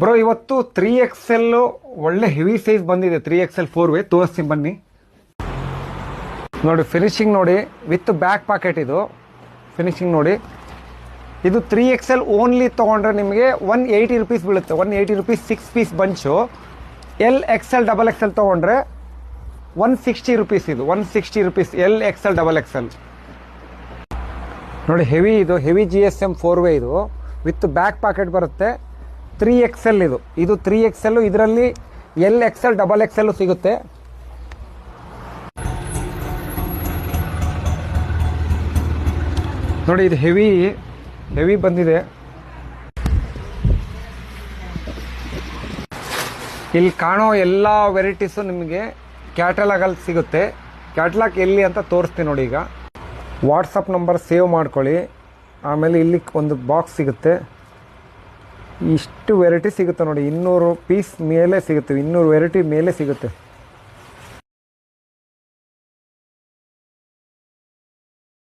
Bro ಇವತ್ತು 3XL ಒಳ್ಳೆ heavy size ಬಂದಿದೆ. 3XL 4 ತೋರಿಸ್ತೀನಿ ಬನ್ನಿ. ನೋಡಿ ಫಿನಿಶಿಂಗ್ ನೋಡಿ, ವಿತ್ ಬ್ಯಾಕ್ ಪಾಕೆಟ್. ಇದು ಫಿನಿಶಿಂಗ್ ನೋಡಿ. ಇದು 3XL ಓನ್ಲಿ ತೊಗೊಂಡ್ರೆ ನಿಮಗೆ 180 ರುಪೀಸ್ ಬೀಳುತ್ತೆ. 180 rupees 6 piece bunch. LXL XXL ತೊಗೊಂಡ್ರೆ 160 ರುಪೀಸ್. ಇದು 160 ರುಪೀಸ್ LXL XXL. ನೋಡಿ ಹೆವಿ, ಇದು ಹೆವಿ GSM 4 ಇದು ವಿತ್ ಬ್ಯಾಕ್ ಪಾಕೆಟ್ ಬರುತ್ತೆ. 3XL ಇದು 3XL. ಇದರಲ್ಲಿ LXL XXL ಸಿಗುತ್ತೆ. ನೋಡಿ ಇದು ಹೆವಿ ಬಂದಿದೆ. ಇಲ್ಲಿ ಕಾಣೋ ಎಲ್ಲ ವೆರೈಟೀಸು ನಿಮಗೆ ಕ್ಯಾಟಲಾಗಲ್ಲಿ ಸಿಗುತ್ತೆ. ಕ್ಯಾಟಲಾಗ್ ಎಲ್ಲಿ ಅಂತ ತೋರಿಸ್ತೀನಿ ನೋಡಿ. ಈಗ ವಾಟ್ಸಪ್ ನಂಬರ್ ಸೇವ್ ಮಾಡ್ಕೊಳ್ಳಿ. ಆಮೇಲೆ ಇಲ್ಲಿ ಒಂದು ಬಾಕ್ಸ್ ಸಿಗುತ್ತೆ. ಇಷ್ಟು ವೆರೈಟಿ ಸಿಗುತ್ತೆ ನೋಡಿ. 200 ಪೀಸ್ ಮೇಲೆ ಸಿಗುತ್ತೆ. 200 ವೆರೈಟಿ ಮೇಲೆ ಸಿಗುತ್ತೆ.